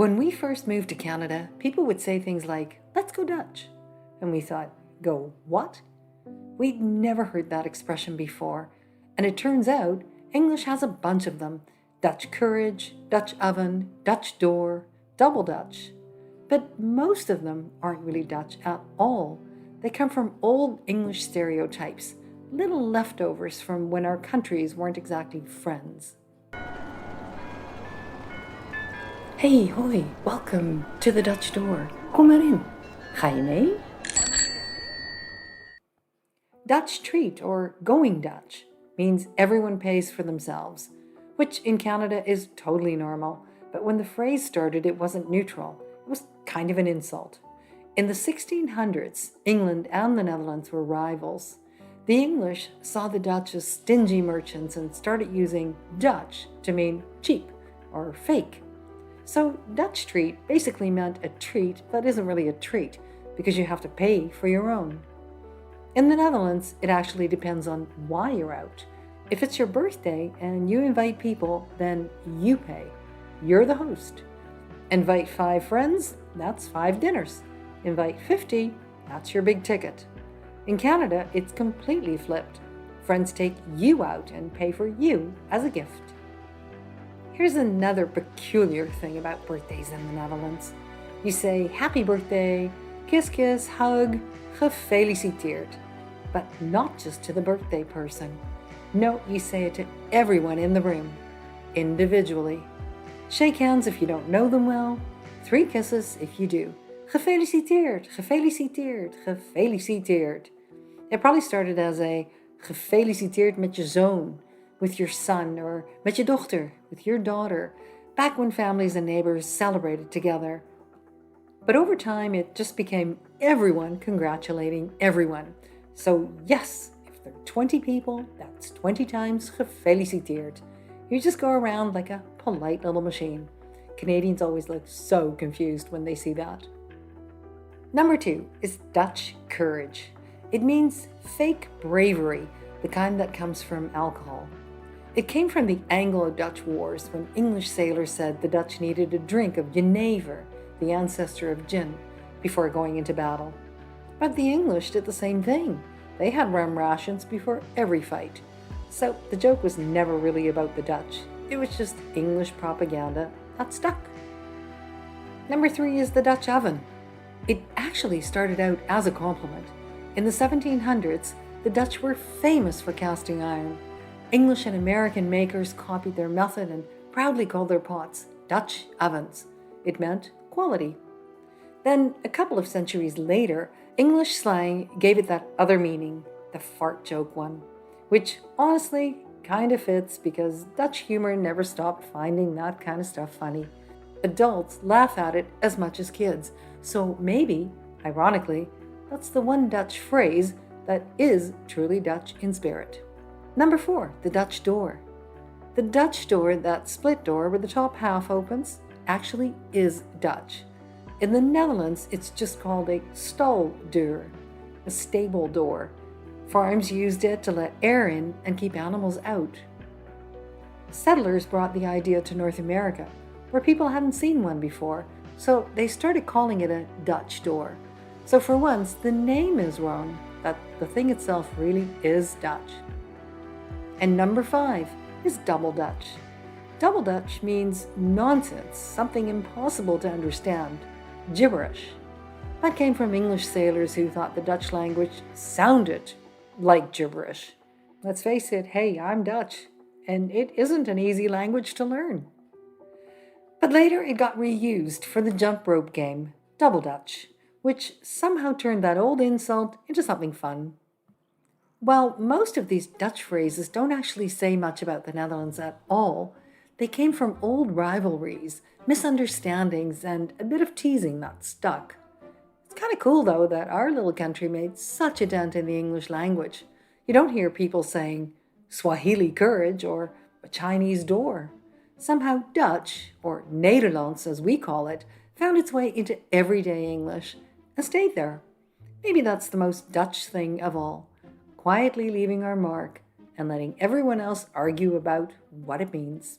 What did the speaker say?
When we first moved to Canada, people would say things like, "Let's go Dutch." And we thought, "Go what?" We'd never heard that expression before. And it turns out English has a bunch of them: Dutch courage, Dutch oven, Dutch door, double Dutch. But most of them aren't really Dutch at all. They come from old English stereotypes, little leftovers from when our countries weren't exactly friends. Hey, hoi, welcome to the Dutch door. Kom maar in. Ga je mee? Dutch treat, or going Dutch, means everyone pays for themselves, which in Canada is totally normal. But when the phrase started, it wasn't neutral. It was kind of an insult. In the 1600s, England and the Netherlands were rivals. The English saw the Dutch as stingy merchants and started using Dutch to mean cheap or fake. So Dutch treat basically meant a treat that isn't really a treat because you have to pay for your own. In the Netherlands, it actually depends on why you're out. If it's your birthday and you invite people, then you pay. You're the host. Invite 5 friends, that's 5 dinners. Invite 50, that's your big ticket. In Canada, it's completely flipped. Friends take you out and pay for you as a gift. Here's another peculiar thing about birthdays in the Netherlands. You say happy birthday, kiss kiss, hug, gefeliciteerd. But not just to the birthday person. No, you say it to everyone in the room, individually. Shake hands if you don't know them well. 3 kisses if you do. Gefeliciteerd, gefeliciteerd, gefeliciteerd. It probably started as a gefeliciteerd met je zoon, with your son, or met je dochter, with your daughter, back when families and neighbors celebrated together. But over time, it just became everyone congratulating everyone. So yes, if there are 20 people, that's 20 times gefeliciteerd. You just go around like a polite little machine. Canadians always look so confused when they see that. Number 2 is Dutch courage. It means fake bravery, the kind that comes from alcohol. It came from the Anglo-Dutch Wars when English sailors said the Dutch needed a drink of jenever, the ancestor of gin, before going into battle. But the English did the same thing. They had rum rations before every fight. So the joke was never really about the Dutch. It was just English propaganda that stuck. Number 3 is the Dutch oven. It actually started out as a compliment. In the 1700s, the Dutch were famous for casting iron. English and American makers copied their method and proudly called their pots Dutch ovens. It meant quality. Then, a couple of centuries later, English slang gave it that other meaning, the fart joke one, which honestly kind of fits because Dutch humor never stopped finding that kind of stuff funny. Adults laugh at it as much as kids, so maybe, ironically, that's the one Dutch phrase that is truly Dutch in spirit. Number 4, the Dutch door. The Dutch door, that split door where the top half opens, actually is Dutch. In the Netherlands, it's just called a staldeur, a stable door. Farms used it to let air in and keep animals out. Settlers brought the idea to North America, where people hadn't seen one before, so they started calling it a Dutch door. So for once, the name is wrong, but the thing itself really is Dutch. And number 5 is double Dutch. Double Dutch means nonsense, something impossible to understand, gibberish. That came from English sailors who thought the Dutch language sounded like gibberish. Let's face it, hey, I'm Dutch, and it isn't an easy language to learn. But later it got reused for the jump rope game, double Dutch, which somehow turned that old insult into something fun. While most of these Dutch phrases don't actually say much about the Netherlands at all, they came from old rivalries, misunderstandings, and a bit of teasing that stuck. It's kind of cool, though, that our little country made such a dent in the English language. You don't hear people saying Swahili courage or a Chinese door. Somehow Dutch, or Nederlands as we call it, found its way into everyday English and stayed there. Maybe that's the most Dutch thing of all, quietly leaving our mark and letting everyone else argue about what it means.